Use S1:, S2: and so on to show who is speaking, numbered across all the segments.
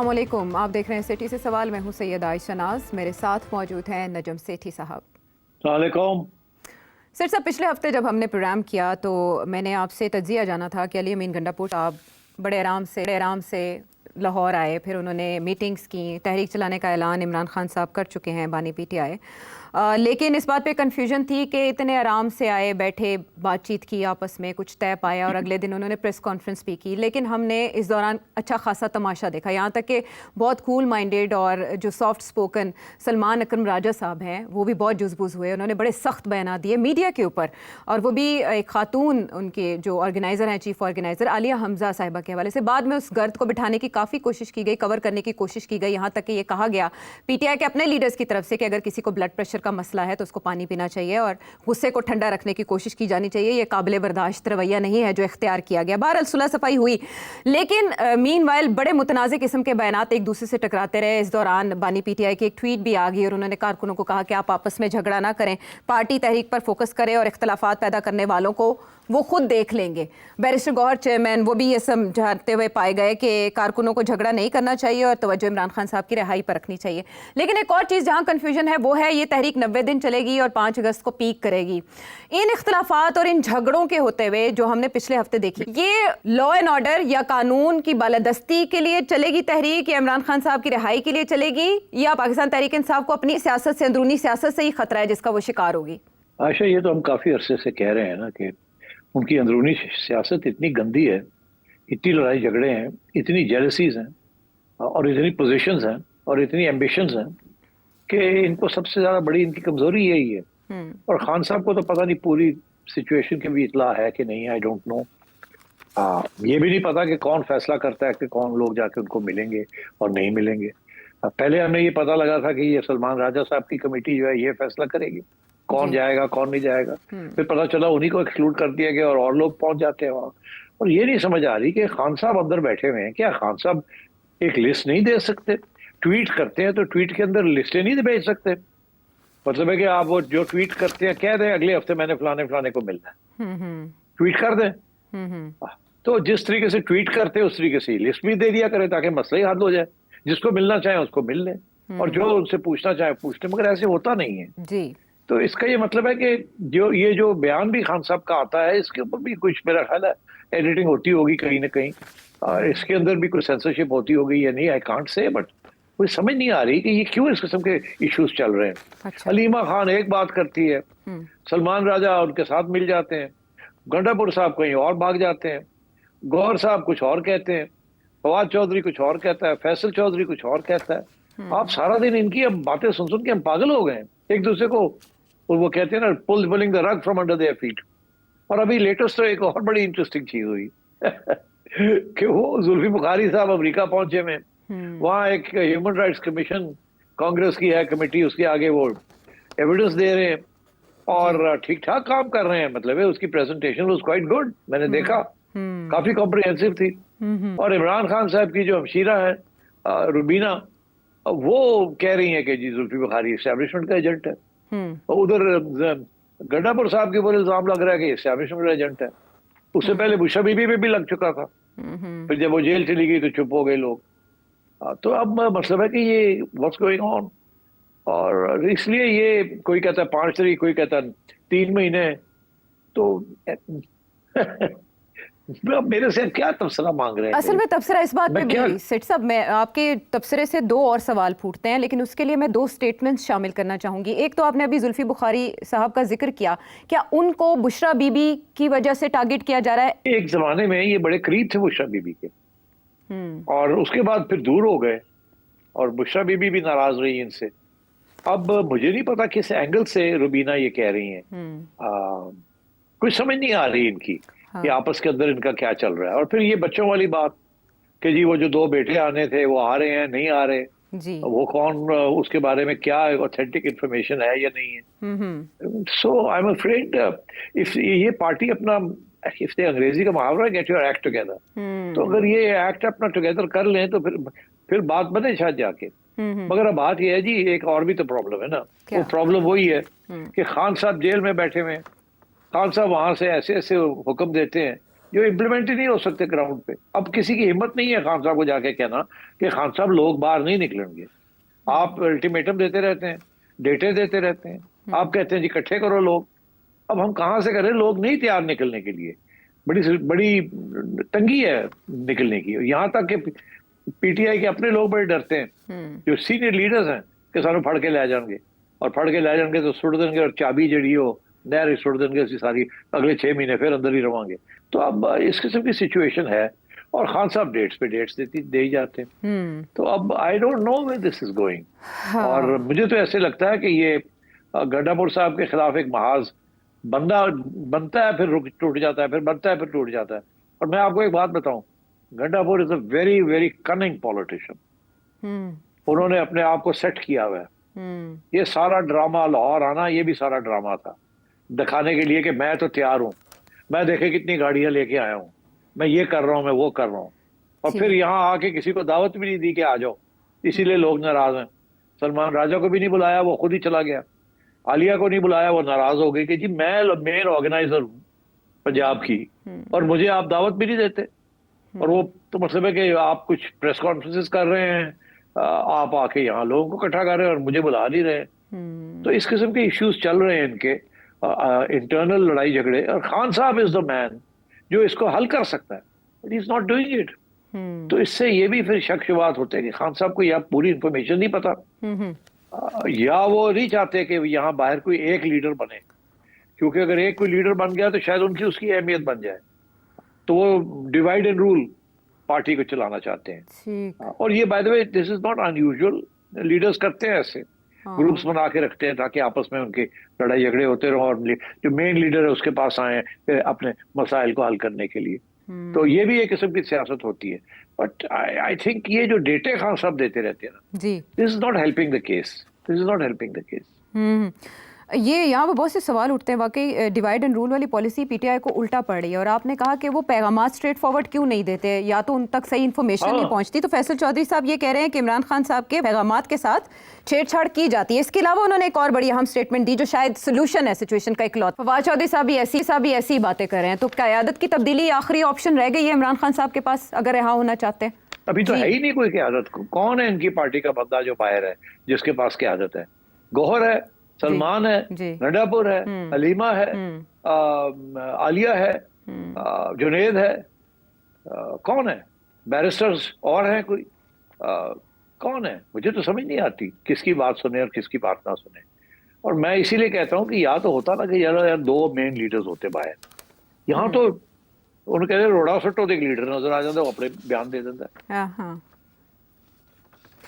S1: अस्सलामुअलैकुम, आप देख रहे हैं सिटी से सवाल। मैं हूं सैयद आयशा नाज, मेरे साथ मौजूद हैं नजम सेठी साहब।
S2: वालेकुम।
S1: सर साहब, पिछले हफ्ते जब हमने प्रोग्राम किया तो मैंने आपसे तज्जिया जाना था कि अली अमीन गंडापुर साहब बड़े आराम से लाहौर आए, फिर उन्होंने मीटिंग्स की, तहरीक चलाने का ऐलान इमरान खान साहब कर चुके हैं बानी पीटीआई। लेकिन इस बात पे कन्फ्यूजन थी कि इतने आराम से आए, बैठे, बातचीत की, आपस में कुछ तय पाया और अगले दिन उन्होंने प्रेस कॉन्फ्रेंस भी की। लेकिन हमने इस दौरान अच्छा खासा तमाशा देखा, यहाँ तक कि बहुत कूल माइंडेड और जो सॉफ्ट स्पोकन सलमान अकरम राजा साहब हैं वो भी बहुत जुज़बुज़ हुए। उन्होंने बड़े सख्त बयान दिए मीडिया के ऊपर, और वो भी एक खातून, उनके जो ऑर्गेनाइज़र हैं, चीफ ऑर्गेनाइज़र आलिया हमजा साहिबा के हवाले से। बाद में उस गर्द को बिठाने की काफ़ी कोशिश की गई, कवर करने की कोशिश की गई, यहाँ तक कि ये कहा गया पीटीआई के अपने लीडर्स की तरफ से कि अगर किसी को ब्लड प्रेशर का मसला है तो उसको पानी पीना चाहिए और गुस्से को ठंडा रखने की कोशिश की जानी चाहिए। ये काबिल बर्दाश्त रवैया नहीं है जो इख्तियार किया गया। बहरहाल सुलह सफाई हुई, लेकिन मीनवाइल बड़े मुतनाज़े किस्म के बयानात एक दूसरे से टकराते रहे। इस दौरान बानी पीटीआई की एक ट्वीट भी आ गई और उन्होंने कारकुनों को कहा कि आप आपस में झगड़ा ना करें, पार्टी तहरीक पर फोकस करें और इख्तलाफात पैदा करने वालों को वो खुद देख लेंगे। बैरिस्टर गौहर चेयरमैन वो भी ये समझाते हुए पाए गए कि कारकुनों को झगड़ा नहीं करना चाहिए और तवज्जो इमरान खान साहब की रिहाई पर रखनी चाहिए। लेकिन एक और चीज़ जहां कन्फ्यूजन है वो है ये तहरीक 90 दिन चलेगी और 5 अगस्त को पीक करेगी। इन इख्तलाफात और इन झगड़ों के होते हुए जो हमने पिछले हफ्ते देखी, ये लॉ एंड ऑर्डर या कानून की बालादस्ती के लिए चलेगी तहरीक, या इमरान खान साहब की रिहाई के लिए चलेगी, या पाकिस्तान तहरीक इंसाफ को अपनी सियासत से, अंदरूनी सियासत से ही खतरा है जिसका वो शिकार होगी?
S2: आशा, ये तो हम काफी अरसे से कह रहे हैं ना कि उनकी अंदरूनी सियासत इतनी गंदी है, इतनी लड़ाई झगड़े हैं, इतनी जेलसीज हैं और इतनी पोजीशंस हैं और इतनी एम्बिशंस हैं कि इनको सबसे ज्यादा बड़ी इनकी कमजोरी यही है। और खान साहब को तो पता नहीं पूरी सिचुएशन की भी इतला है कि नहीं, आई डोंट नो। ये भी नहीं पता कि कौन फैसला करता है कि कौन लोग जाके उनको मिलेंगे और नहीं मिलेंगे। पहले हमें ये पता लगा था कि ये सलमान राजा साहब की कमेटी जो है ये फैसला करेगी कौन जाएगा कौन नहीं जाएगा। फिर पता चला उन्हीं को एक्सक्लूड कर दिया गया और लोग पहुंच जाते हैं वहां। और ये नहीं समझ आ रही कि खान साहब अंदर बैठे हुए हैं, क्या खान साहब एक लिस्ट नहीं दे सकते? ट्वीट करते हैं तो ट्वीट के अंदर लिस्टें नहीं भेज सकते? मतलब है कि आप वो जो ट्वीट करते हैं कह दें अगले हफ्ते मैंने फलाने फलाने को मिलना है, ट्वीट कर दें। तो जिस तरीके से ट्वीट करते हैं उस तरीके से लिस्ट भी दे दिया करें ताकि मसला ही हल हो जाए। जिसको मिलना चाहे उसको मिल ले और जो उनसे पूछना चाहे पूछ ले, मगर ऐसे होता नहीं है
S1: जी।
S2: तो इसका ये मतलब है कि जो बयान भी खान साहब का आता है इसके ऊपर भी कुछ मेरा ख्याल है एडिटिंग होती होगी कहीं ना कहीं, और इसके अंदर भी कुछ सेंसरशिप होती होगी या नहीं, आई कांट से। बट कोई समझ नहीं आ रही कि ये क्यों इस किस्म के इश्यूज चल रहे हैं।
S1: अच्छा।
S2: हलीमा खान एक बात करती है, सलमान राजा उनके साथ मिल जाते हैं, गंडापुर साहब कहीं और भाग जाते हैं, गौहर साहब कुछ और कहते हैं, फवाद चौधरी कुछ और कहता है, फैसल चौधरी कुछ और कहता है। आप सारा दिन इनकी अब बातें सुन सुन के हम पागल हो गए एक दूसरे को। और वो कहते हैं ना, pulling the rug from under their feet. और अभी लेटेस्ट तो एक और बड़ी इंटरेस्टिंग चीज हुई कि वो जुल्फी बुखारी साहब अमेरिका पहुंचे में, वहां एक ह्यूमन राइट्स कमीशन कांग्रेस की है कमेटी, उसके आगे वो एविडेंस दे रहे हैं और ठीक ठाक काम कर रहे हैं। मतलब है उसकी प्रेजेंटेशन वाज क्वाइट गुड, मैंने देखा काफी कॉम्प्रिहेंसिव थी। और इमरान खान साहब की जो हमशीरा है रुबीना, वो कह रही है कि जी जुल्फी बुखारी एस्टैब्लिशमेंट का एजेंट है। और उधर गंडापुर साहब के ऊपर इल्जाम लग रहा है कि एस्टैब्लिशमेंट का एजेंट है। उससे पहले बुशरा बीबी पे भी लग चुका था, फिर जब वो जेल चली गई तो चुप हो गए लोग। तो अब मतलब है कि ये व्हाट्स गोइंग ऑन, और इसलिए ये कोई कहता है 5 तारीख, कोई कहता है 3 महीने। तो मेरे से क्या तबसरा मांग रहे हैं?
S1: असल में तबसरा इस बात पे भी सेठ साहब, मैं आपके तबसरे से 2 और सवाल फूटते हैं, लेकिन उसके लिए मैं 2 स्टेटमेंट्स शामिल करना चाहूंगी। एक तो आपने अभी जुल्फी बुखारी साहब का जिक्र किया, क्या उनको बुशरा बीबी की वजह से टारगेट किया जा रहा है?
S2: एक जमाने में ये बड़े करीब थे बुशरा बीबी के, और उसके बाद फिर दूर हो गए और बुशरा बीबी भी नाराज रही इनसे। अब मुझे नहीं पता किस एंगल से रुबीना ये कह रही हैं, कुछ समझ नहीं आ रही इनकी कि आपस के अंदर इनका क्या चल रहा है। और फिर ये बच्चों वाली बात कि जी वो जो 2 बेटे आने थे वो आ रहे हैं नहीं आ रहे जी, वो कौन, उसके बारे में क्या ऑथेंटिक इंफॉर्मेशन है या नहीं है। सो आई एम अफ्रेड इफ ये पार्टी अपना, इफ अंग्रेजी का मुहावरा गेट योर एक्ट टुगेदर, तो अगर ये एक्ट अपना टुगेदर कर लें तो फिर बात बने शायद जाके। मगर अब बात ये है जी, एक और भी तो प्रॉब्लम है ना। वो प्रॉब्लम वही है कि खान साहब जेल में बैठे हुए हैं, खान साहब वहां से ऐसे ऐसे हुक्म देते हैं जो इम्प्लीमेंट ही नहीं हो सकते ग्राउंड पे। अब किसी की हिम्मत नहीं है खान साहब को जाके कहना कि खान साहब लोग बाहर नहीं निकलेंगे। आप अल्टीमेटम देते रहते हैं, डेटे देते रहते हैं, आप कहते हैं जी इकट्ठे करो लोग। अब हम कहाँ से करें, लोग नहीं तैयार निकलने के लिए। बड़ी बड़ी तंगी है निकलने की। यहाँ तक कि पीटीआई के अपने लोग बड़े डरते हैं, जो सीनियर लीडर्स हैं, कि सानू फड़ के ले जाएंगे, और फड़ के ले जाएंगे तो सुट देंगे, और चाबी जड़ी हो नहर सुट देंगे असी सारी, अगले 6 महीने फिर अंदर ही रवांगे। तो अब इस किस्म की सिचुएशन है, और खान साहब डेट्स पे डेट्स दे ही जाते हैं। तो अब I don't know where this is going. और मुझे तो ऐसे लगता है कि ये गंडापुर साहब के खिलाफ एक महाज बनता है, फिर टूट जाता है, फिर बनता है, फिर टूट जाता है। और मैं आपको एक बात बताऊं, Gandapur is a very very cunning politician. उन्होंने अपने आप को सेट किया हुआ है। ये सारा ड्रामा, लाहौर आना, ये भी सारा ड्रामा था, दिखाने के लिए कि मैं तो तैयार हूं, मैं देखे कितनी गाड़ियां लेके आया हूं, मैं ये कर रहा हूं, मैं वो कर रहा हूं। और फिर यहाँ आके किसी को दावत भी नहीं दी कि आ जाओ, इसीलिए लोग नाराज हैं। सलमान राजा को भी नहीं बुलाया, वो खुद ही चला गया। आलिया को नहीं बुलाया, वो नाराज हो गई कि जी मैं मेन ऑर्गेनाइजर हूँ पंजाब की, और मुझे आप दावत भी नहीं देते। और वो तो मतलब है कि आप कुछ प्रेस कॉन्फ्रेंसेस कर रहे हैं, आप आके यहाँ लोगों को इकट्ठा कर रहे हैं और मुझे बुला नहीं रहे। तो इस किस्म के इश्यूज चल रहे हैं इनके, इंटरनल लड़ाई झगड़े। और खान साहब इज द मैन जो इसको हल कर सकता है, but he is not doing it. तो इससे ये भी फिर शक शुबात होते हैं कि खान साहब को या पूरी इंफॉर्मेशन नहीं पता, या वो नहीं चाहते कि यहाँ बाहर कोई एक लीडर बने, क्योंकि अगर एक कोई लीडर बन गया तो शायद उनकी उसकी अहमियत बन जाए। तो वो डिवाइड एंड रूल पार्टी को चलाना चाहते हैं। और ये by the way this is not unusual, leaders करते हैं ऐसे, ग्रुप्स बना के रखते हैं ताकि आपस में उनके लड़ाई झगड़े होते रहो, और जो मेन लीडर है उसके पास आए अपने मसाइल को हल करने के लिए। तो ये भी एक किस्म की सियासत होती है। बट आई थिंक ये जो डेटे खान साहब देते रहते हैं ना, this is not helping the case, this is not helping the case.
S1: ये यहाँ पर बहुत से सवाल उठते हैं, वाकई डिवाइड एंड रूल वाली पॉलिसी पीटीआई को उल्टा पड़ रही है। और आपने कहा कि वो पैगामात स्ट्रेट फॉरवर्ड क्यों नहीं देते, या तो उन तक सही इन्फॉर्मेशन नहीं पहुंचती। तो फैसल चौधरी साहब ये कह रहे हैं कि इमरान खान साहब के पैगामात के साथ छेड़छाड़ की जाती है। इसके अलावा उन्होंने एक और बड़ी अहम स्टेटमेंट दी जो शायद सोल्यूशन है सिचुएशन का इकलौता। फवाद चौधरी साहब भी ऐसी बातें कर रहे हैं। तो क़यादत की तब्दीली आखिरी ऑप्शन रह गई है इमरान खान साहब के पास, अगर यहाँ होना चाहते हैं?
S2: अभी तो है ही नहीं कोई क़यादत। कौन है इनकी पार्टी का बंदा जो बाहर है जिसके पास क़यादत है? गौहर है, सलमान है, गंडापुर है, हलीमा है, आलिया है, जुनेद है, कौन है? बैरिस्टर्स और हैं कोई? कौन है? मुझे तो समझ नहीं आती किसकी बात सुने और किसकी बात ना सुने। और मैं इसीलिए कहता हूँ कि या तो होता ना कि यार दो मेन लीडर्स होते बाहर, यहाँ तो उन्हें कहते रोड़ा सट्टो एक लीडर नजर आ जाता है, वो अपने बयान दे देता है।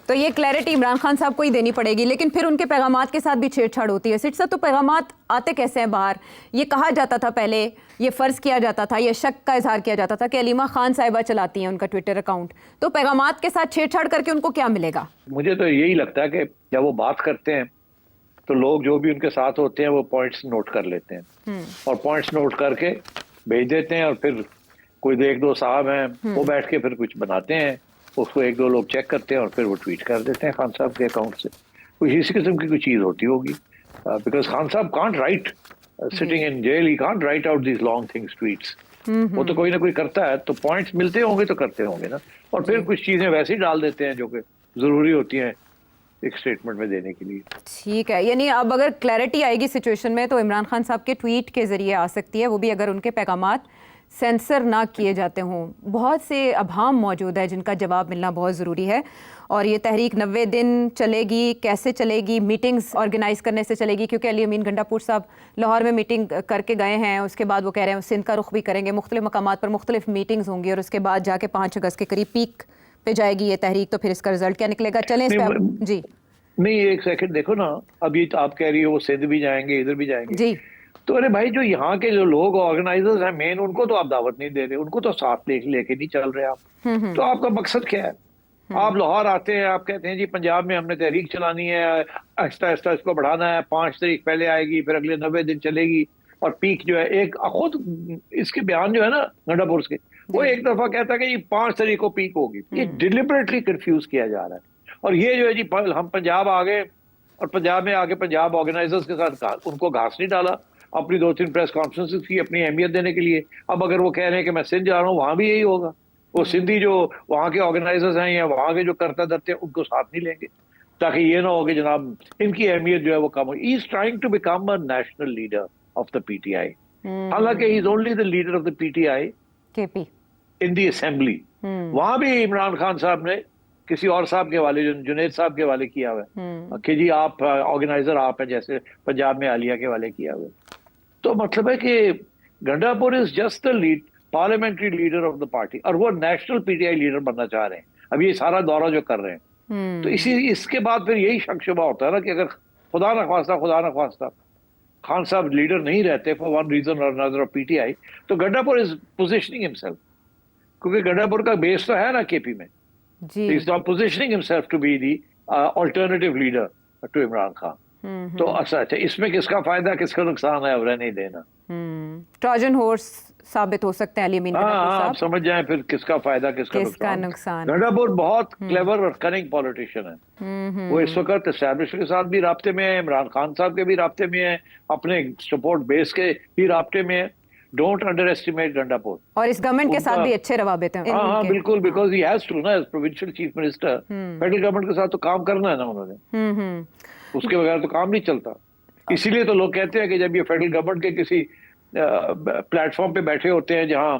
S1: तो ये क्लैरिटी इमरान खान साहब को ही देनी पड़ेगी। लेकिन फिर उनके पैगामात के साथ भी छेड़छाड़ होती है। सिट साहब, तो पैगामात आते कैसे हैं बाहर? ये कहा जाता था पहले, ये फ़र्ज़ किया जाता था, ये शक का इजहार किया जाता था कि अलीमा खान साहिबा चलाती हैं उनका ट्विटर अकाउंट। तो पैगामात के साथ छेड़छाड़ करके उनको क्या मिलेगा?
S2: मुझे तो यही लगता है कि जब वो बात करते हैं तो लोग जो भी उनके साथ होते हैं वो पॉइंट्स नोट कर लेते हैं, और पॉइंट्स नोट करके भेज देते हैं। और फिर कोई एक दो साहब हैं वो बैठ के फिर कुछ बनाते हैं, उसको एक दो लोग चेक करते हैं और फिर वो ट्वीट कर देते हैं खान साहब के अकाउंट से। कुछ इसी किस्म की कोई चीज होती होगी, बिकॉज खान साहब can't write sitting in jail, he can't write out these long things tweets. वो तो कोई ना कोई करता है, तो पॉइंट्स मिलते होंगे तो करते होंगे ना। और फिर कुछ चीजें वैसे ही डाल देते हैं जो कि जरूरी होती हैं एक स्टेटमेंट में देने के लिए।
S1: ठीक है, यानी अब अगर क्लैरिटी आएगी सिचुएशन में तो इमरान खान साहब के ट्वीट के जरिए आ सकती है, वो भी अगर उनके पैगामात सेंसर ना किए जाते हों। बहुत से अभाम मौजूद है जिनका जवाब मिलना बहुत ज़रूरी है। और ये तहरीक 90 दिन चलेगी, कैसे चलेगी? मीटिंग्स ऑर्गेनाइज़ करने से चलेगी, क्योंकि अली अमीन गंडापुर साहब लाहौर में मीटिंग करके गए हैं। उसके बाद वो कह रहे हैं सिंध का रुख भी करेंगे, मुख्तलिफ मकामात पर मुख्तलिफ मीटिंग्स होंगी, और उसके बाद जाके 5 अगस्त के करीब पीक पे जाएगी ये तहरीक। तो फिर इसका रिजल्ट क्या निकलेगा? चलें इस पर जी।
S2: नहीं, एक सेकंड देखो ना, अभी तो आप कह रही हो वो सिंध भी जाएंगे, इधर भी जाएंगे
S1: जी।
S2: तो अरे भाई, जो यहाँ के जो लोग ऑर्गेनाइजर्स हैं मेन, उनको तो आप दावत नहीं दे रहे, उनको तो साथ लेके नहीं चल रहे आप। तो आपका मकसद क्या है? आप लाहौर आते हैं, आप कहते हैं जी पंजाब में हमने तहरीक चलानी है, आहिस्ता आहिस्ता इसको बढ़ाना है, 5 तारीख पहले आएगी, फिर अगले 90 दिन चलेगी, और पीक जो है एक खुद इसके बयान जो है ना गंडापुर के, वो एक दफा कहता है कि 5 तारीख को पीक होगी। ये डिलिबरेटली कंफ्यूज किया जा रहा है। और ये जो है जी हम पंजाब आ गए, और पंजाब में आके पंजाब ऑर्गेनाइजर्स के साथ उनको घास नहीं डाला, अपनी 2-3 प्रेस कॉन्फ्रेंसेस की अपनी अहमियत देने के लिए। अब अगर वो कह रहे हैं कि मैं सिंध जा रहा हूँ, वहां भी यही होगा। वो सिंधी जो वहां के ऑर्गेनाइजर्स हैं या वहां के जो करता धरते हैं उनको साथ नहीं लेंगे, ताकि ये ना हो कि जनाब इनकी अहमियत जो है वो कम हो। He is trying to become a national leader of the PTI, हालांकि he is only the leader of the PTI
S1: KP
S2: in the assembly. वहां भी इमरान खान साहब ने किसी और साहब के हवाले, जुनेद साहब के हवाले किया हुआ है कि जी आप ऑर्गेनाइजर आप हैं, जैसे पंजाब में आलिया के हवाले किया हुआ है। तो मतलब है कि Gandapur is just the lead parliamentary leader of the party, और वो नेशनल पीटीआई लीडर बनना चाह रहे हैं। अब ये सारा दौरा जो कर रहे हैं, तो इसके बाद फिर यही शक शुबा होता है ना कि अगर खुदा न ख्वास्ता खान साहब लीडर नहीं रहते फॉर वन रीजन और अनदर ऑफ पीटीआई, तो गंडापुर इज पोजिशनिंग हिमसेल्फ, क्योंकि गंडापुर का बेस तो है ना केपी में,
S1: जी।
S2: Is not positioning himself to be the alternative leader to Imran Khan. तो अच्छा, इसमें किसका फायदा किसका नुकसान है, अब रहने देना।
S1: ट्रोजन हॉर्स साबित हो सकते हैं अली अमीन गंडापुर
S2: हाँ,
S1: साहब।
S2: आप समझ जाएं फिर किसका फायदा किसका
S1: नुकसान।
S2: गंडापुर बहुत क्लेवर और कनिंग पॉलिटिशियन है। वो इस वक्त एस्टैब्लिश के साथ भी राब्ते में है, इमरान खान साहब के भी राब्ते में है, अपने सपोर्ट बेस के भी राब्ते में है। Don't under estimate Gandapur.
S1: और इस गवर्नमेंट के साथ भी अच्छे रवाबित हैं।
S2: हाँ बिल्कुल, बिकॉज ही हैज टू ना, as provincial chief minister federal government के साथ तो काम करना है ना उन्होंने, उसके बगैर तो काम नहीं चलता। इसीलिए तो लोग कहते हैं कि जब ये फेडरल गवर्नमेंट के किसी प्लेटफॉर्म पे बैठे होते हैं जहां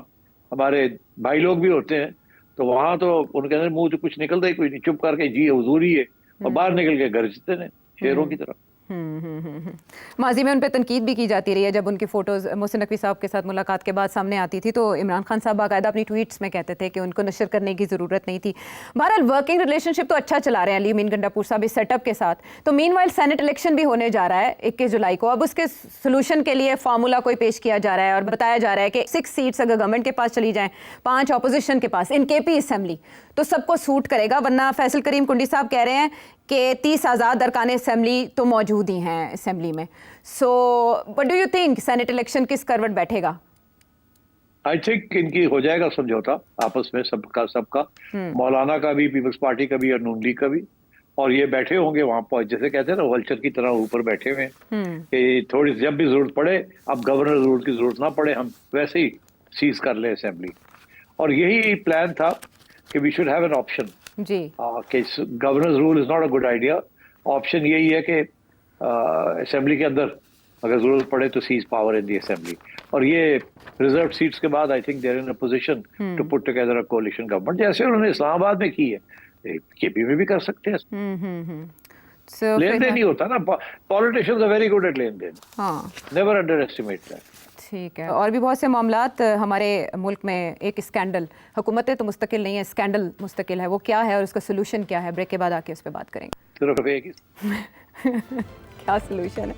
S2: हमारे भाई लोग भी होते हैं, तो वहां तो उनके अंदर मुंह से कुछ निकलता ही कोई नहीं, चुप करके जी हुजूर ही है, और बाहर निकल के गरजते हैं शेरों की तरह।
S1: माजी में उन पर तनकीद भी की जाती रही है। जब उनकी फ़ोटोज़ मोहसिन नकवी साहब के साथ मुलाकात के बाद सामने आती थी तो इमरान खान साहब बाकायदा अपनी ट्वीट्स में कहते थे कि उनको नशर करने की ज़रूरत नहीं थी। बहरहाल वर्किंग रिलेशनशिप तो अच्छा चला रहे हैं अली अमीन गंडापुर साहब इस सेटअप के साथ। तो मीनवाइल सेनेट इलेक्शन भी होने जा रहा है 21 जुलाई को। अब उसके सोल्यूशन के लिए फार्मूला कोई पेश किया जा रहा है और बताया जा रहा है कि 6 सीट्स अगर गवर्नमेंट के पास चली जाएँ, 5 अपोजिशन के पास इन केपी असेंबली, तो सबको सूट करेगा। वरना फैसल करीम कुंडी साहब कह रहे हैं कि 30 आज़ाद अरकान असेंबली तो मौजूद ही हैं असेंबली में। So what do you think, senate election किस करवट बैठेगा?
S2: आई थिंक इनकी हो जाएगा समझौता आपस में सबका मौलाना का भी, पीपल्स पार्टी का भी और नून लीग का भी, और ये बैठे होंगे वहां पर जैसे कहते हैं ना वल्चर की तरह ऊपर बैठे हुए कि थोड़ी जब भी जरूरत पड़े, अब गवर्नर जरूरत की जरूरत ना पड़े, हम वैसे ही सीज कर ले असेंबली। और यही प्लान था कि we should have an option
S1: जी,
S2: कि governor's rule is not a good idea. Option यही है कि असेंबली के अंदर अगर जरूरत पड़े तो seize power in the assembly. और ये रिजर्व सीट्स के बाद I think there in a position to put together a coalition government, जैसे उन्होंने इस्लामाबाद में की है, केपी में भी कर सकते हैं। लेन देन ही होता ना, politicians are very good at लेन देन, नेवर अंडर एस्टिमेट दैट।
S1: ठीक है। और भी बहुत से मामलात हमारे मुल्क में, एक स्कैंडल, हुकूमतें तो मुस्तकिल नहीं है, स्कैंडल मुस्तकिल है, वो क्या है और उसका सोल्यूशन क्या है? ब्रेक के बाद आके उस पर बात करेंगे।
S2: सिर्फ एक ही
S1: क्या सोल्यूशन है?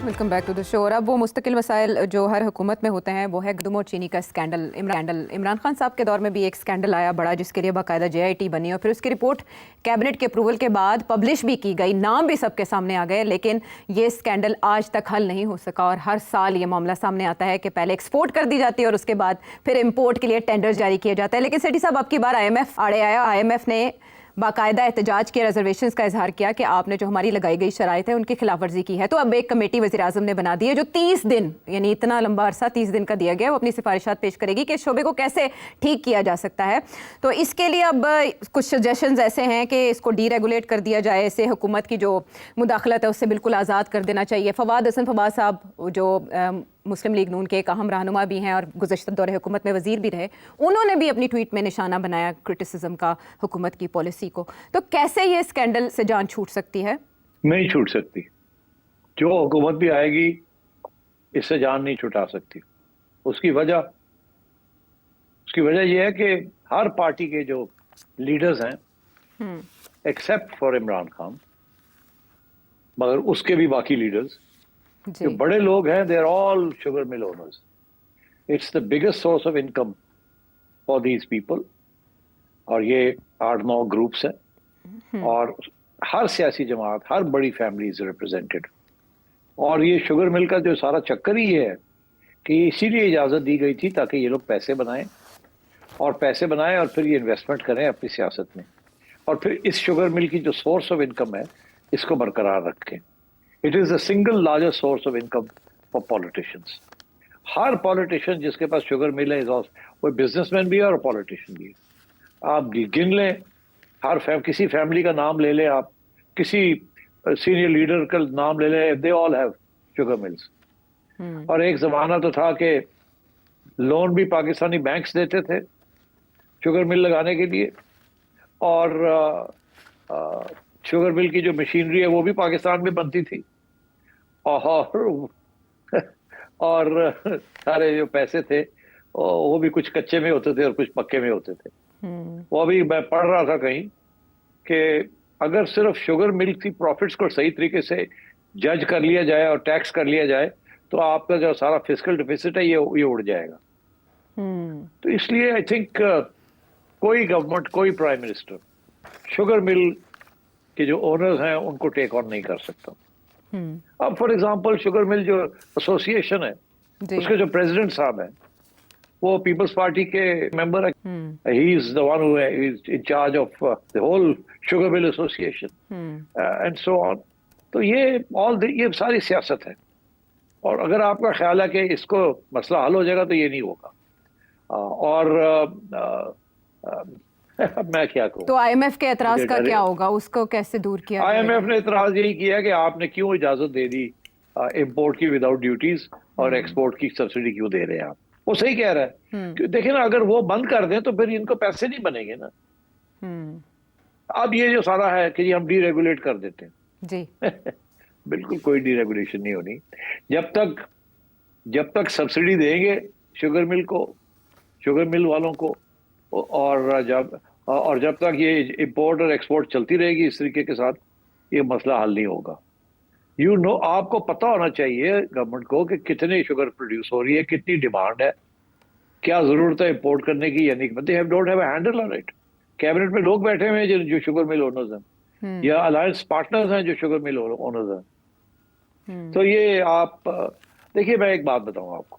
S1: Welcome back to the show. और अब वो मुस्तकिल मसाइल जो हर हुकूमत में होते हैं वो है गंदम और चीनी का स्कैंडल। इमरान खान साहब के दौर में भी एक स्कैंडल आया बड़ा, जिसके लिए बाकायदा JIT बनी और फिर उसकी रिपोर्ट कैबिनेट के अप्रूवल के बाद पब्लिश भी की गई, नाम भी सबके सामने आ गए, लेकिन ये स्कैंडल आज तक हल नहीं हो सका। और हर साल ये मामला सामने आता है कि पहले एक्सपोर्ट कर दी जाती है और उसके बाद फिर इम्पोर्ट के लिए टेंडर जारी किया जाता है। लेकिन सेठी साहब, अब की बार IMF आड़े आया। IMF ने बाकायदा एहतजाज किया, रिजर्वेशंस का इजहार किया कि आपने जो हमारी लगाई गई शराइत है उनकी खिलाफ वर्जी की है। तो अब एक कमेटी वज़ीर आज़म ने बना दी है जो 30 दिन, यानी इतना लंबा अरसा 30 दिन का दिया गया, वो अपनी सिफारिशात पेश करेगी कि इस शोबे को कैसे ठीक किया जा सकता है। तो इसके लिए अब कुछ सजेशंस ऐसे हैं कि इसको डीरेगुलेट कर दिया जाए, इसे हुकूमत की जो मुदाखलत है उससे बिल्कुल आज़ाद कर देना चाहिए। फवाद हसन फवाद साहब जो मुस्लिम लीग नून के एक अहम रहनुमा भी हैं और गुज़श्ता दौरे हुकूमत में वज़ीर भी रहे, उन्होंने भी अपनी ट्वीट में निशाना बनाया क्रिटिसिज्म का हुकूमत की पॉलिसी को। तो कैसे ये स्कैंडल से जान छूट सकती है? नहीं
S2: छूट सकती, जो हुकूमत भी आएगी इससे जान नहीं छुटा सकती। उसकी वजह यह है कि हर पार्टी के जो लीडर्स हैं, एक्सेप्ट फॉर इमरान खान, मगर उसके भी बाकी लीडर्स जो बड़े लोग हैं, they are all sugar mill owners. It's the biggest source of income for these people. और ये 8-9 ग्रुप्स हैं और हर सियासी जमात, हर बड़ी फैमिली इज रिप्रेजेंटेड। और ये शुगर मिल का जो सारा चक्कर ही है कि इसीलिए इजाज़त दी गई थी ताकि ये लोग पैसे बनाएं और फिर ये इन्वेस्टमेंट करें अपनी सियासत में, और फिर इस शुगर मिल की जो सोर्स ऑफ इनकम है इसको बरकरार रखें। It is the single largest source of income for politicians. Her politician जिसके पास शुगर मिल है वो बिजनेसमैन भी है और पॉलिटिशियन भी है। आप गिन लें, किसी फैमिली का नाम ले लें, आप किसी सीनियर लीडर का नाम ले लें, they all have sugar mills. और एक जमाना तो था कि लोन भी पाकिस्तानी बैंक्स देते थे शुगर मिल लगाने के लिए, और शुगर मिल की जो मशीनरी है वो भी पाकिस्तान में बनती थी, और और सारे जो पैसे थे वो भी कुछ कच्चे में होते थे और कुछ पक्के में होते थे। वो अभी मैं पढ़ रहा था कहीं कि अगर सिर्फ शुगर मिल की प्रॉफिट्स को सही तरीके से जज कर लिया जाए और टैक्स कर लिया जाए तो आपका जो सारा फिस्कल डिफिसिट है ये उड़ जाएगा। तो इसलिए आई थिंक कोई गवर्नमेंट, कोई प्राइम मिनिस्टर शुगर मिल के जो ओनर्स हैं उनको टेक ऑन नहीं कर सकता। अब फॉर एग्जांपल शुगर मिल जो एसोसिएशन है उसके जो प्रेसिडेंट साहब हैं वो पीपल्स पार्टी के मेंबर है। He is the one who is in charge of the whole sugar mill association and so on. तो ये सारी सियासत है, और अगर आपका ख्याल है कि इसको मसला हल हो जाएगा तो ये नहीं होगा। मैं क्या कहूँ।
S1: तो आईएमएफ के एतराज का क्या होगा, उसको कैसे दूर किया?
S2: आईएमएफ ने एतराज यही किया कि आपने क्यों इजाजत दे दी इंपोर्ट की विदाउट ड्यूटीज और एक्सपोर्ट की सब्सिडी क्यों दे रहे हैं आप। वो सही कह रहा है। देखिए ना, अगर वो बंद कर दें तो फिर इनको पैसे नहीं बनेंगे ना। अब ये जो सारा है कि हम डीरेगुलेट कर देते हैं
S1: जी
S2: बिल्कुल कोई डीरेगुलेशन नहीं होनी। जब तक सब्सिडी देंगे शुगर मिल को, शुगर मिल वालों को, और जब तक ये इंपोर्ट और एक्सपोर्ट चलती रहेगी इस तरीके के साथ, ये मसला हल नहीं होगा। आपको पता होना चाहिए गवर्नमेंट को कि कितनी शुगर प्रोड्यूस हो रही है, कितनी डिमांड है, क्या जरूरत है इंपोर्ट करने की या नहीं। They don't have a handle on it. Cabinet में लोग बैठे हुए हैं जो शुगर मिल ओनर्स हैं, या अलायंस पार्टनर्स हैं जो शुगर मिल ओनर्स हैं। तो ये आप देखिए, मैं एक बात बताऊं आपको,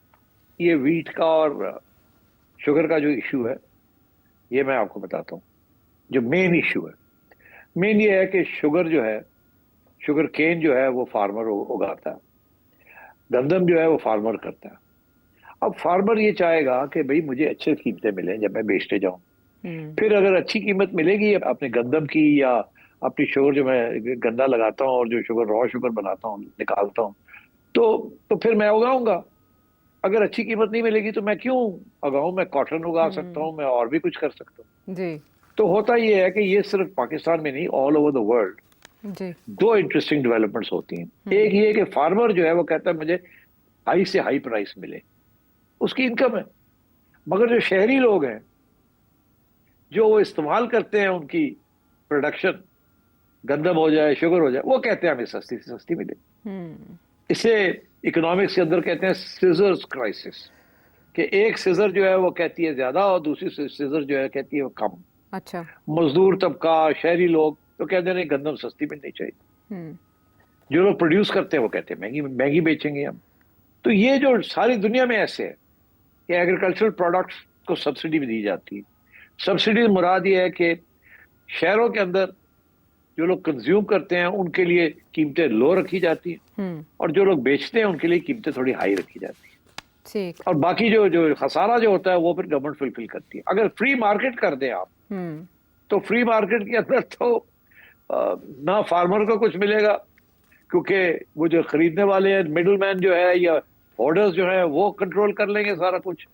S2: ये वीट का और शुगर का जो इश्यू है ये मैं आपको बताता हूँ। जो मेन इश्यू है, मेन ये है कि शुगर जो है, शुगर केन जो है वो फार्मर उगाता है, गंदम जो है वो फार्मर करता है। अब फार्मर ये चाहेगा कि भाई मुझे अच्छे कीमतें मिलें जब मैं बेचते जाऊं। फिर अगर अच्छी कीमत मिलेगी अपने गंदम की या अपनी शुगर जो मैं गन्ना लगाता हूँ और जो शुगर रॉ शुगर बनाता हूँ निकालता हूँ, तो फिर मैं उगाऊंगा। अगर अच्छी कीमत नहीं मिलेगी तो मैं क्यों उगाऊं? मैं कॉटन उगा सकता हूँ, मैं और भी कुछ कर सकता हूँ जी। तो होता ये है कि ये सिर्फ पाकिस्तान में नहीं, ऑल ओवर द वर्ल्ड
S1: जी
S2: दो इंटरेस्टिंग डेवलपमेंट्स होती हैं। एक ये कि फार्मर जो है वो कहता है मुझे हाई से हाई प्राइस मिले, उसकी इनकम है। मगर जो शहरी लोग हैं जो वो इस्तेमाल करते हैं उनकी प्रोडक्शन, गंदम हो जाए, शुगर हो जाए, वो कहते हैं हमें सस्ती से सस्ती मिले। इसे इकोनॉमिक्स के अंदर कहते हैं सीजर्स क्राइसिस, कि एक सीजर जो है वो कहती है ज्यादा और दूसरी सीजर जो है कहती है वो कम।
S1: अच्छा।
S2: मजदूर तबका, शहरी लोग तो कहते हैं गंदम सस्ती मिलनी चाहिए। जो लोग प्रोड्यूस करते हैं वो कहते हैं महंगी महंगी बेचेंगे हम। तो ये जो सारी दुनिया में ऐसे है कि एग्रीकल्चरल प्रोडक्ट्स को सब्सिडी भी दी जाती है। सब्सिडी मुराद ये है कि शहरों के अंदर जो लोग कंज्यूम करते हैं उनके लिए कीमतें लो रखी जाती हैं, और जो लोग बेचते हैं उनके लिए कीमतें थोड़ी हाई रखी जाती है। और बाकी जो खसारा जो होता है वो फिर गवर्नमेंट फुलफिल करती है। अगर फ्री मार्केट कर दें आप, तो फ्री मार्केट के अंदर तो ना फार्मर को कुछ मिलेगा, क्योंकि वो जो खरीदने वाले हैं, मिडिल मैन जो है या ऑर्डर्स जो है वो कंट्रोल कर लेंगे सारा कुछ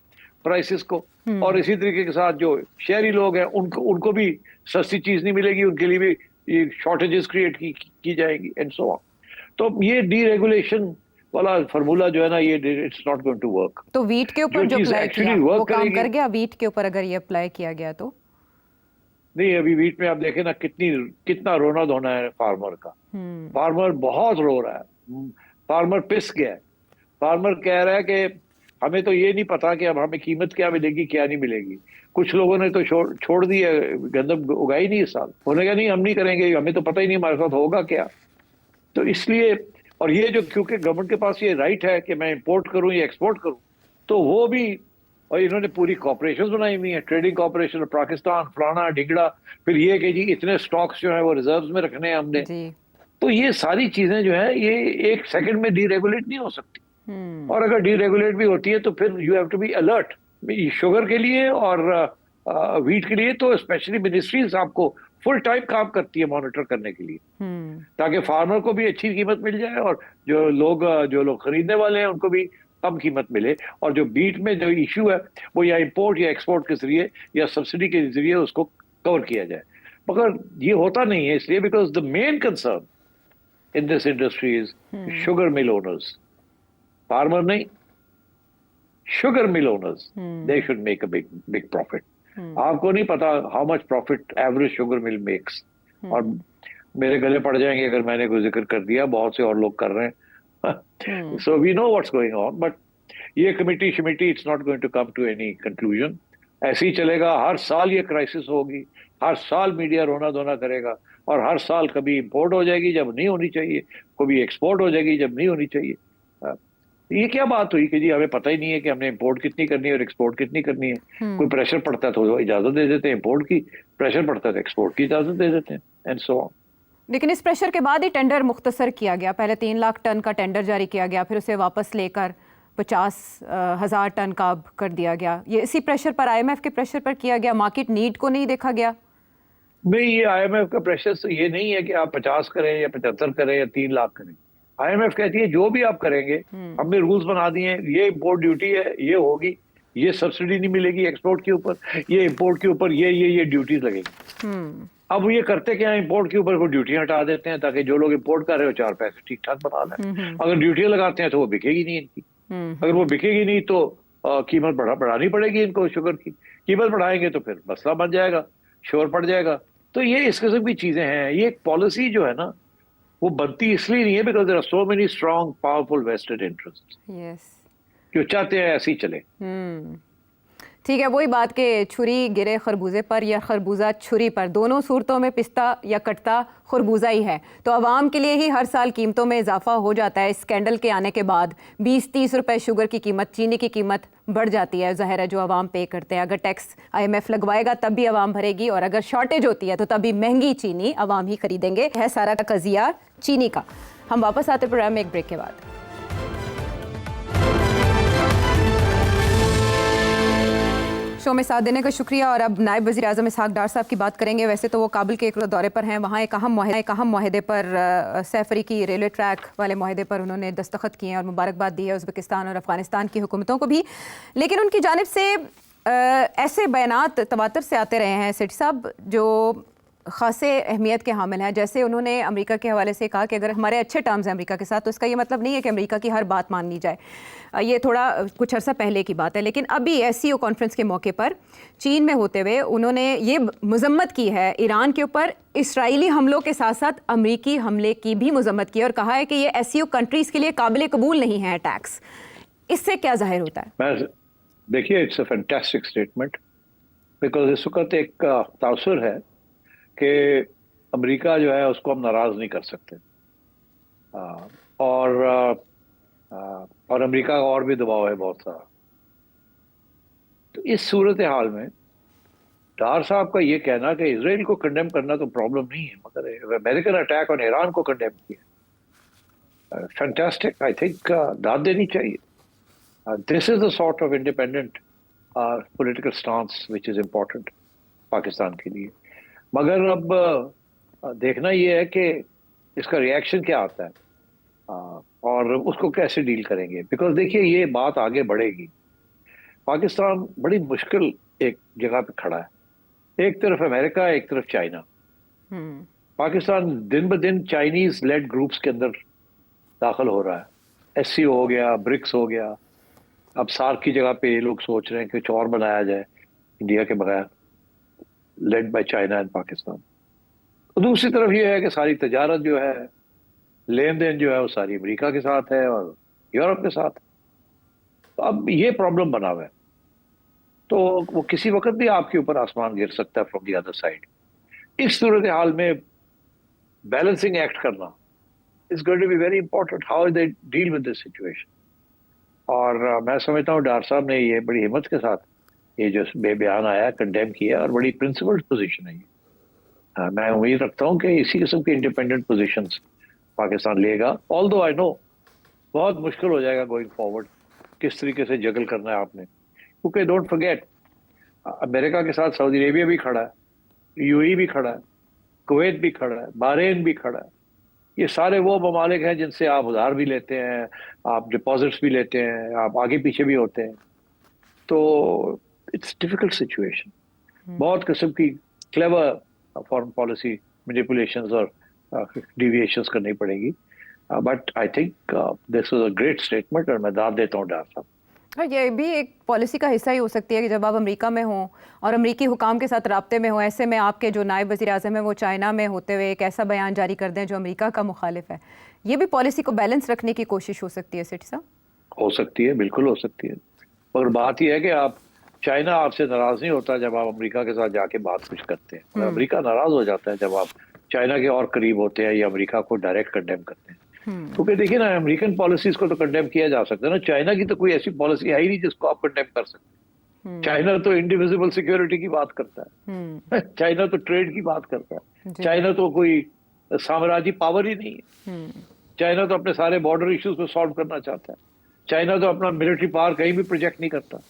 S2: प्राइसेस को। और इसी तरीके के साथ जो शहरी लोग हैं उनको भी सस्ती चीज नहीं मिलेगी, उनके लिए भी ये शॉर्टेजेस क्रिएट की जाएंगी एंड सो ऑन। तो ये डीरेगुलेशन वाला फार्मूला जो है ना, ये it's not going to work.
S1: तो वीट के ऊपर जो अप्लाई किया वो काम कर गया? वीट के ऊपर अगर ये अप्लाई किया गया तो
S2: नहीं, अभी वीट में आप देखें ना कितना रोना धोना है फार्मर का। फार्मर बहुत रो रहा है, फार्मर पिस गया है। फार्मर कह रहा है कि हमें तो ये नहीं पता कि अब हमें कीमत क्या मिलेगी क्या नहीं मिलेगी। कुछ लोगों ने तो छोड़ दी है, गंदम उगाई नहीं इस साल। उन्होंने कहा नहीं हम नहीं करेंगे, हमें तो पता ही नहीं हमारे साथ होगा क्या। तो इसलिए, और ये जो क्योंकि गवर्नमेंट के पास ये राइट है कि मैं इंपोर्ट करूं या एक्सपोर्ट करूं, तो वो भी, और इन्होंने पूरी कॉर्पोरेशन बनाई हुई है, ट्रेडिंग कॉर्पोरेशन पाकिस्तान, फलाना ढिगड़ा। फिर ये कि जी इतने स्टॉक्स जो है वो रिजर्व्स में रखने हैं हमने। तो ये सारी चीजें जो है ये एक सेकंड में डीरेगुलेट नहीं हो सकती, और अगर डीरेगुलेट भी होती है तो फिर you have to be alert. Sugar के लिए और व्हीट के लिए तो स्पेशली मिनिस्ट्रीज आपको फुल टाइम काम करती है मॉनिटर करने के लिए, ताकि फार्मर को भी अच्छी कीमत मिल जाए और जो लोग खरीदने वाले हैं उनको भी कम कीमत मिले, और जो बीट में जो इश्यू है वो या इंपोर्ट या एक्सपोर्ट के जरिए या सब्सिडी के जरिए उसको कवर किया जाए। मगर ये होता नहीं है, इसलिए because the main concern in this industry is sugar mill owners, farmer नहीं, sugar mill owners, they should make a big profit. आपको नहीं पता how much profit average sugar mill makes, और मेरे गले पड़ जाएंगे अगर मैंने कोई जिक्र कर दिया, बहुत से और लोग कर रहे हैं। So we know what's going on, but ये committee it's not going to come to any conclusion. ऐसे ही चलेगा, हर साल ये क्राइसिस होगी, हर साल मीडिया रोना धोना करेगा, और हर साल कभी इंपोर्ट हो जाएगी जब नहीं होनी चाहिए, कभी एक्सपोर्ट हो जाएगी जब नहीं होनी चाहिए। ये क्या बात हुई कि जी हमें पता ही नहीं है कि हमने इंपोर्ट कितनी करनी है और एक्सपोर्ट कितनी करनी है। कोई प्रेशर पड़ता है तो इजाजत दे देते हैं इंपोर्ट की, प्रेशर पड़ता है तो एक्सपोर्ट की इजाजत दे देते हैं, एंड सो ऑन।
S1: लेकिन इस प्रेशर के बाद ही टेंडर मुख्तसर किया गया। पहले 3 लाख टन का टेंडर जारी किया गया, फिर उसे वापस लेकर 50,000 टन का अब कर दिया गया। ये इसी प्रेशर पर, IMF के प्रेशर पर किया गया, मार्केट नीड को नहीं देखा गया।
S2: नहीं, ये IMF का प्रेशर तो ये नहीं है कि आप 50 करें या 75 करें या 3 लाख करें। IMF कहती है जो भी आप करेंगे, हमने रूल्स बना दिए हैं, ये इंपोर्ट ड्यूटी है, ये होगी, ये सब्सिडी नहीं मिलेगी एक्सपोर्ट के ऊपर, ये इंपोर्ट के ऊपर ये ड्यूटीज लगेगी। अब ये करते क्या, इंपोर्ट के ऊपर वो ड्यूटियां हटा देते हैं ताकि जो लोग इंपोर्ट कर रहे हो 4 पैसे ठीक ठाक बना लें। अगर ड्यूटियां लगाते हैं तो वो बिकेगी नहीं इनकी, अगर वो बिकेगी नहीं तो कीमत बढ़ानी पड़ेगी इनको, शुगर की कीमत बढ़ाएंगे तो फिर मसला बन जाएगा, शोर पड़ जाएगा। तो ये इस किस्म की चीजें हैं। ये एक पॉलिसी जो है ना वो बनती इसलिए नहीं है because there are so many strong powerful vested interest, जो चाहते हैं ऐसे ही चले।
S1: ठीक है, वही बात कि छुरी गिरे खरबूजे पर या खरबूजा छुरी पर, दोनों सूरतों में पिसता या कटता खरबूजा ही है। तो आवाम के लिए ही हर साल कीमतों में इजाफा हो जाता है। स्कैंडल के आने के बाद 20-30 रुपए शुगर की कीमत, चीनी की कीमत बढ़ जाती है। ज़ाहिर है जो आवाम पे करते हैं। अगर टैक्स IMF लगवाएगा तब भी आवाम भरेगी, और अगर शॉर्टेज होती है तो तभी महंगी चीनी आवाम ही खरीदेंगे। है सारा कज़िया चीनी का। हम वापस आते प्रोग्राम में एक ब्रेक के बाद। शो में साथ देने का शुक्रिया। और अब नायब वज़ीर आज़म इसहाक डार साहब की बात करेंगे। वैसे तो वो काबुल के एक दौरे पर हैं, वहाँ एक अहम माहिदे पर, सैफरी की रेलवे ट्रैक वाले माहिदे पर उन्होंने दस्तखत किए हैं और मुबारकबाद दी है उज़्बेकिस्तान और अफ़गानिस्तान की हुकूमतों को भी। लेकिन उनकी जानिब से ऐसे बयानात तवातर से आते रहे हैं सेठी साहब जो ख़ासे अहमियत के हामिल हैं। जैसे उन्होंने अमेरिका के हवाले से कहा कि अगर हमारे अच्छे टर्म्स हैं अमेरिका के साथ, तो इसका ये मतलब नहीं है कि अमेरिका की हर बात मान ली जाए। ये थोड़ा कुछ अर्सा पहले की बात है। लेकिन अभी SCO कॉन्फ्रेंस के मौके पर चीन में होते हुए उन्होंने ये मजम्मत की है ईरान के ऊपर, इसराइली हमलों के साथ साथ अमरीकी हमले की भी मजम्मत की है, और कहा है कि ये SCO कंट्रीज़ के लिए काबिल कबूल नहीं है अटैक्स। इससे क्या जाहिर होता है?
S2: देखिए, it's a fantastic statement, because इस वक्त एक तासुर है कि अमेरिका जो है उसको हम नाराज नहीं कर सकते, और अमेरिका का और भी दबाव है बहुत सारा। तो इस सूरत हाल में डार साहब का ये कहना कि इजराइल को कंडेम करना तो प्रॉब्लम नहीं है, मगर अमेरिकन अटैक ऑन ईरान को कंडेम किया, फैंटास्टिक। आई थिंक दाद देनी चाहिए। This is the sort of independent political stance which is important Pakistan के लिए। मगर अब देखना ये है कि इसका रिएक्शन क्या आता है और उसको कैसे डील करेंगे। बिकॉज देखिए, ये बात आगे बढ़ेगी। पाकिस्तान बड़ी मुश्किल एक जगह पे खड़ा है, एक तरफ अमेरिका, एक तरफ चाइना। पाकिस्तान दिन ब दिन चाइनीज लेड ग्रुप्स के अंदर दाखिल हो रहा है। SCO हो गया, ब्रिक्स हो गया, अब सार्क की जगह पे ये लोग सोच रहे हैं कि कुछ और बनाया जाए इंडिया के बगैर, led by China and Pakistan. तो दूसरी तरफ ये है कि सारी तजारत जो है, लेन देन जो है, वो सारी अमेरिका के साथ है और यूरोप के साथ। तो अब ये प्रॉब्लम बना हुआ है, तो वो किसी वक्त भी आपके ऊपर आसमान गिर सकता है फ्रॉम द अदर साइड। इस सूरत हाल में बैलेंसिंग एक्ट करना is going to be very important, how they deal with this situation. और मैं समझता हूँ डार साहब ने ये बड़ी हिम्मत के साथ ये जो बयान आया कंडेम किया, और बड़ी प्रिंसिपल्ड पोजीशन है ये। मैं उम्मीद रखता हूँ कि इसी किस्म की इंडिपेंडेंट पोजीशंस पाकिस्तान लेगा, ऑल्दो आई नो बहुत मुश्किल हो जाएगा गोइंग फॉरवर्ड, किस तरीके से जगल करना है आपने, क्योंकि डोंट फॉरगेट अमेरिका के साथ सऊदी अरेबिया भी खड़ा है, यूएई भी खड़ा है, कुवैत भी खड़ा है, बहरीन भी खड़ा है। ये सारे वो ममालिक हैं जिनसे आप उधार भी लेते हैं, आप डिपॉजिट्स भी लेते हैं, आप आगे पीछे भी होते हैं। तो इट्स डिफिकल्ट सिचुएशन, बहुत किस्म की क्लेवर फॉरेन पॉलिसी मैनिपुलेशंस और डिविएशंस करनी पड़ेगी। But I think this was a great statement और मैं दाद देता हूँ डॉक्टर साहब।
S1: और ये भी एक पॉलिसी का हिस्सा ही हो सकती है कि जब आप अमेरिका में हों और अमेरिकी हुकाम के साथ राब्ते में हों, ऐसे में आपके जो नायब वज़ीर आज़म है वो चाइना में होते हुए एक ऐसा बयान जारी कर दें जो अमेरिका का मुखालिफ है। ये भी पॉलिसी को बैलेंस रखने की कोशिश हो सकती है सेठ साहब।
S2: हो सकती है, बिल्कुल हो सकती है, मगर बात यह है कि आप चाइना आपसे नाराज नहीं होता जब आप अमेरिका के साथ जाके बात कुछ करते हैं, और अमेरिका नाराज हो जाता है जब आप चाइना के और करीब होते हैं या अमेरिका को डायरेक्ट कंडेम करते हैं। क्योंकि देखिए ना, अमेरिकन पॉलिसीज को तो कंडेम किया जा सकता है ना, चाइना की तो कोई ऐसी पॉलिसी है ही नहीं जिसको आप कंडेम कर सकते हैं। चाइना तो इंडिविजिबल सिक्योरिटी की बात करता है, चाइना तो ट्रेड की बात करता है, चाइना तो कोई साम्राज्य पावर ही नहीं है, चाइना तो अपने सारे बॉर्डर इश्यूज को सॉल्व करना चाहता है, चाइना तो अपना मिलिट्री पावर कहीं भी प्रोजेक्ट नहीं करता,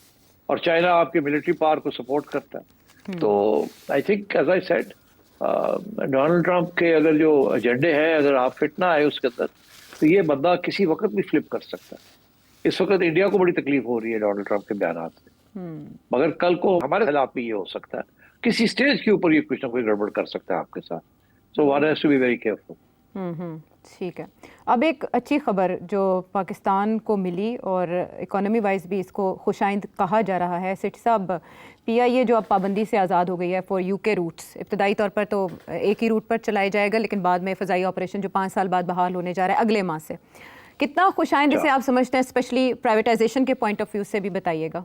S2: और चाइना आपके मिलिट्री पावर को सपोर्ट करता है। तो I think as I said, Donald Trump के अगर जो एजेंडे हैं, अगर आप फिट ना आए उसके अंदर, तो ये बंदा किसी वक्त भी फ्लिप कर सकता है। इस वक्त इंडिया को बड़ी तकलीफ हो रही है डोनाल्ड ट्रंप के बयान से, मगर कल को हमारे खिलाफ भी ये हो सकता है, किसी स्टेज के ऊपर ये कुछ ना कोई गड़बड़ कर सकता है आपके साथ। So one has to be very careful.
S1: ठीक है। अब एक अच्छी खबर जो पाकिस्तान को मिली और इकोनॉमी वाइज भी इसको खुशाइंद कहा जा रहा है सेठ साहब, पीआईए जो अब पाबंदी से आज़ाद हो गई है फॉर यूके रूट्स, इब्तदाई तौर पर तो एक ही रूट पर चलाया जाएगा, लेकिन बाद में फ़ज़ाई ऑपरेशन जो 5 साल बाद बहाल होने जा रहा है अगले माह से, कितना खुशाइंद इसे आप समझते हैं, स्पेशली प्राइवेटाइजेशन के पॉइंट ऑफ व्यू से भी बताइएगा।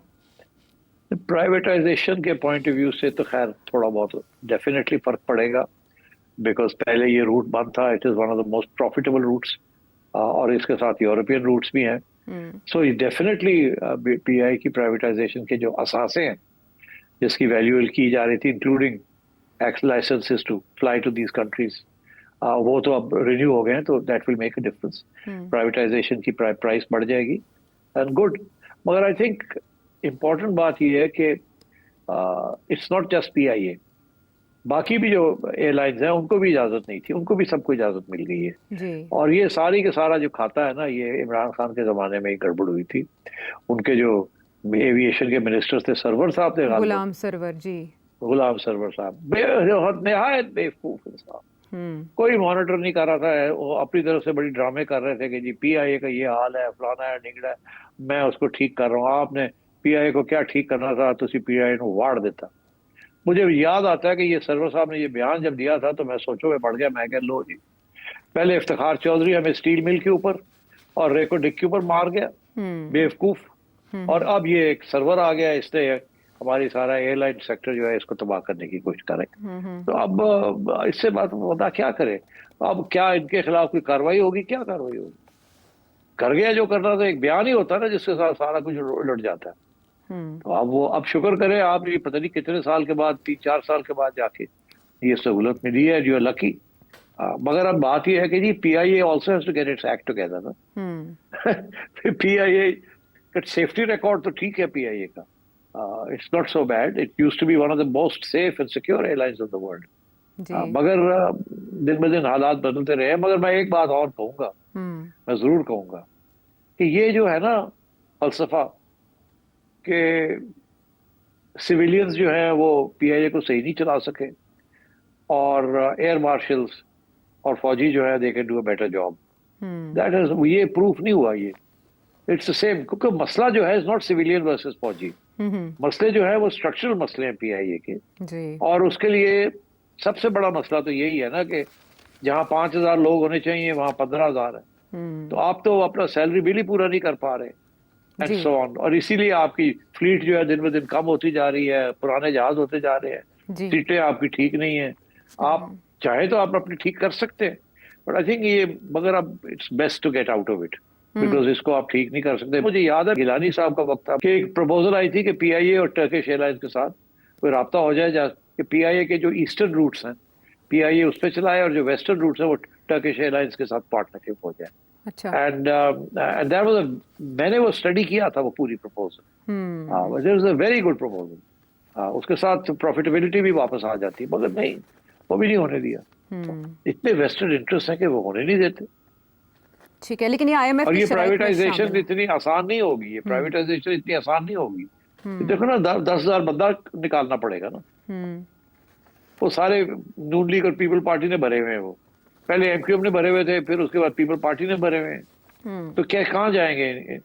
S2: प्राइवेटाइजेशन के पॉइंट ऑफ व्यू से तो खैर थोड़ा बहुत डेफिनेटली फर्क पड़ेगा, बिकॉज पहले ये रूट बंद था, it is one of the most profitable routes, और इसके साथ यूरोपियन रूट्स भी हैं। सो डेफिनेटली पीआई की प्राइवेटाइजेशन के जो असासे हैं जिसकी वैल्यू की जा रही थी, including x licences to fly to these countries, वो तो अब रिन्यू हो गए हैं, तो that will make a difference. Privatisation की प्राइस बढ़ जाएगी एंड गुड। मगर आई थिंक इम्पॉर्टेंट बात यह है कि इट्स नॉट जस्ट पीआईए, बाकी भी जो एयरलाइंस हैं उनको भी इजाजत नहीं थी, उनको भी सबको इजाजत मिल गई है
S1: जी।
S2: और ये सारी के सारा जो खाता है ना, ये इमरान खान के जमाने में ही गड़बड़ हुई थी। उनके जो एविएशन के मिनिस्टर थे, सरवर साहब थे,
S1: गुलाम सरवर जी,
S2: गुलाम सरवर साहब निहायत बेवकूफ इंसान, कोई मॉनिटर नहीं कर रहा था, वो अपनी तरफ से बड़ी ड्रामे कर रहे थे कि जी पीआईए का ये हाल है, फलाना है, निगड़ा है, मैं उसको ठीक कर रहा हूँ। आपने पीआईए को क्या ठीक करना था, तो पीआईए को वाड़ देता। मुझे याद आता है कि ये सरवर साहब ने ये बयान जब दिया था तो मैं सोचो में पड़ गया, मैं कह लो जी, पहले इफ्तिखार चौधरी हमें स्टील मिल के ऊपर और रेको डिक के ऊपर मार गया बेवकूफ, और अब ये एक सर्वर आ गया, इसने हमारी सारा एयरलाइन सेक्टर जो है इसको तबाह करने की कोशिश करे। तो अब इससे बात बता क्या करे, अब क्या इनके खिलाफ कोई कार्रवाई होगी, क्या कार्रवाई होगी? कर गया जो करना था, एक बयान ही होता ना जिसके साथ सारा कुछ उलट जाता है। तो अब शुक्र करें, आप ये पता नहीं कितने साल के बाद, 3-4 साल के बाद जाके ये सहूलत मिली है, जो लकी। मगर अब बात ये है कि जी PIA also has to get its act together ना। पीआईए का सेफ्टी रिकॉर्ड तो ठीक है पीआईए का, it's not so bad, it used to be one of the most safe and secure airlines of the world. मगर दिन ब दिन हालात बदलते रहे। मगर मैं एक बात और कहूंगा, मैं जरूर कहूंगा कि ये जो है ना फलसफा कि सिविलियंस जो हैं वो पीआईए को सही नहीं चला सके और एयर मार्शल्स और फौजी जो है they can do a better job, that is, ये प्रूफ नहीं हुआ। ये इट्स द सेम, क्योंकि मसला जो है इज नॉट सिविलियन वर्सेस फौजी, मसले जो है वो स्ट्रक्चरल मसले हैं पीआईए के जी। और उसके लिए सबसे बड़ा मसला तो यही है ना कि जहाँ 5,000 लोग होने चाहिए वहां 15,000 है, तो आप तो अपना सैलरी बिल ही पूरा नहीं कर पा रहे एंड सो ऑन, और इसीलिए आपकी फ्लीट जो है दिन ब दिन कम होती जा रही है, पुराने जहाज होते जा रहे हैं, सीटें आपकी ठीक नहीं है। आप चाहे तो आप अपनी ठीक कर सकते हैं, बट आई थिंक ये, मगर अब it's best to get out of it, because इसको आप ठीक नहीं कर सकते। मुझे याद है गिलानी साहब का वक्त था कि एक प्रपोजल आई थी कि पीआईए और टर्किश एयरलाइंस के साथ कोई राब्ता हो जाए कि पीआईए के जो ईस्टर्न रूट्स हैं पीआईए उस पर चलाए और जो वेस्टर्न रूट्स हैं वो टर्किश एयरलाइंस के साथ पार्टनरशिप हो जाए।
S1: अच्छा।
S2: एंड दैट वाज मैंने वो स्टडी किया था, वो पूरी proposal, it was a very good proposal. उसके साथ प्रॉफिटेबिलिटी भी वापस आ जाती, मगर नहीं, वो भी नहीं होने दिया। इतने वेस्टेड इंटरेस्ट है कि वो होने नहीं देते।
S1: ठीक है, लेकिन ये आईएमएफ
S2: और
S1: की
S2: ये
S1: शराइत में
S2: प्राइवेटाइजेशन
S1: शामिल है।
S2: इतनी आसान नहीं होगी, ये प्राइवेटाइजेशन इतनी आसान नहीं होगी। देखो ना, 10,000 बंदा निकालना पड़ेगा ना। वो सारे नून लीग और पीपल पार्टी ने भरे हुए हैं, वो पहले एमक्यूएम ने भरे हुए थे, फिर उसके बाद पीपल पार्टी ने भरे हुए हैं। तो क्या, कहाँ जाएंगे?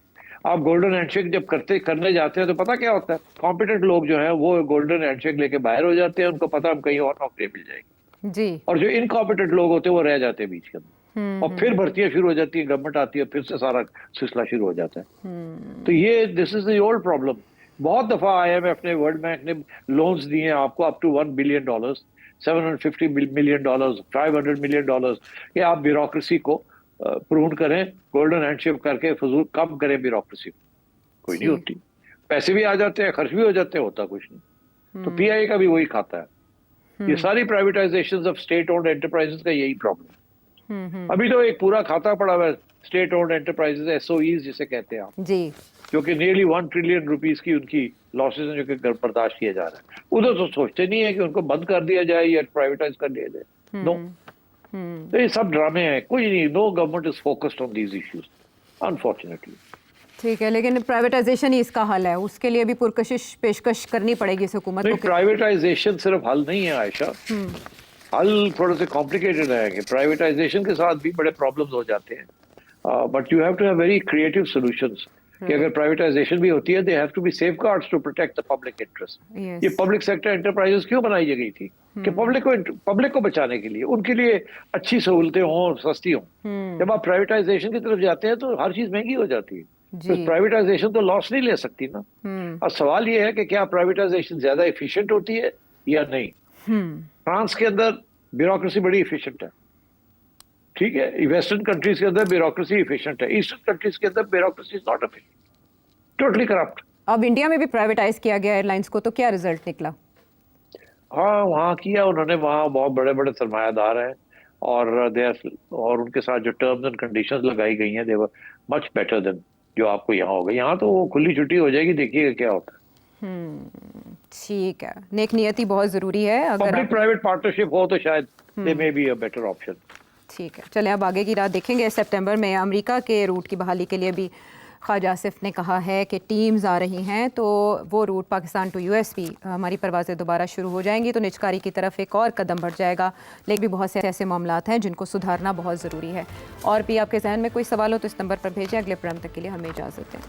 S2: आप गोल्डन हैंडशेक जब करने जाते हैं तो पता क्या होता है, कॉम्पिटेंट लोग जो हैं वो गोल्डन हैंडशेक लेके बाहर हो जाते हैं, उनको पता हम कहीं और नौकरी मिल जाएगी
S1: जी।
S2: और जो इनकॉम्पिटेंट लोग होते हैं वो रह जाते हैं बीच के अंदर, और फिर भर्तियां शुरू हो जाती है, गवर्नमेंट आती है, फिर से सारा सिलसिला शुरू हो जाता है। तो ये this is the old problem. बहुत दफा आईएमएफ ने, वर्ल्ड बैंक ने लोन्स दिए हैं आपको up to $1 billion, $750 million, $500 million, कि आप ब्यूरोक्रेसी को प्रून करें, गोल्डन हैंडशेक करके फजूल कम करें ब्यूरोक्रेसी। कोई नहीं होती, पैसे भी आ जाते हैं, खर्च भी हो जाते हैं, होता कुछ नहीं। तो पीआईए का भी वही खाता है। ये सारी privatisation of state owned enterprises का यही प्रॉब्लम। अभी तो एक पूरा खाता पड़ा हुआ है स्टेट ओन्ड एंटरप्राइजेस, एसओईज जिसे कहते हैं आप
S1: जी,
S2: जो कि नियरली $1 ट्रिलियन रुपीस की उनकी लॉसेस हैं, जो कि बर्दाश्त किया जा रहा है। उधर तो सोचते नहीं है कि उनको बंद कर दिया जाए या प्राइवेटाइज कर दिया जाए। नो, तो ये सब ड्रामे हैं, कोई नहीं। No government is focused on these issues, unfortunately.
S1: ठीक है, लेकिन प्राइवेटाइजेशन ही इसका हल है, उसके लिए भी पुरकशिश पेशकश करनी पड़ेगी इस हुकूमत को।
S2: प्राइवेटाइजेशन सिर्फ हल नहीं है आयशा, हल थोड़े से कॉम्प्लिकेटेड है कि प्राइवेटाइजेशन के साथ भी बड़े प्रॉब्लम्स हो जाते हैं, but you have to have very creative solutions. कि अगर प्राइवेटाइजेशन भी होती है, they have to be safeguards to protect the public interest. ये पब्लिक सेक्टर एंटरप्राइजेस क्यों बनाई गई थी? कि पब्लिक को बचाने के लिए, उनके लिए अच्छी सहूलतें हों, सस्ती हों। जब आप प्राइवेटाइजेशन की तरफ जाते हैं तो हर चीज महंगी हो जाती है, तो प्राइवेटाइजेशन तो लॉस नहीं ले सकती ना। अब सवाल ये है कि क्या प्राइवेटाइजेशन ज्यादा एफिशिएंट होती है या नहीं। फ्रांस के अंदर ब्यूरोक्रेसी बड़ी एफिशिएंट है, ठीक है, वेस्टर्न कंट्रीज के अंदर ब्यूरोक्रेसी एफिशिएंट है, ईस्टर्न कंट्रीज के अंदर bureaucracy is not efficient, totally corrupt.
S1: अब इंडिया में भी प्राइवेटाइज किया गया एयरलाइंस को, तो क्या रिजल्ट निकला?
S2: हाँ, वहाँ किया उन्होंने, वहाँ बहुत बड़े बड़े सरमायादार हैं और उनके साथ जो टर्म्स एंड कंडीशंस लगाई गई हैं, दे वर मच बेटर देन जो आपको यहाँ होगा। यहाँ तो वो खुली छुट्टी हो जाएगी, देखिएगा क्या होता है।
S1: ठीक है, नेक नियति बहुत जरूरी है। अगर
S2: पब्लिक प्राइवेट पार्टनरशिप हो तो शायद they may be a better option.
S1: ठीक है, चलें अब आगे की राह देखेंगे। सितंबर में अमेरिका के रूट की बहाली के लिए भी ख्वाजा आसिफ ने कहा है कि टीम्स आ रही हैं, तो वो रूट पाकिस्तान टू यूएस भी हमारी परवाज़ें दोबारा शुरू हो जाएंगी, तो निजकारी की तरफ एक और कदम बढ़ जाएगा। लेकिन भी बहुत से ऐसे मामलात हैं जिनको सुधारना बहुत ज़रूरी है। और भी आपके जहन में कोई सवाल हो तो इस नंबर पर भेजें। अगले प्रोग्राम तक के लिए हमें इजाज़त दें।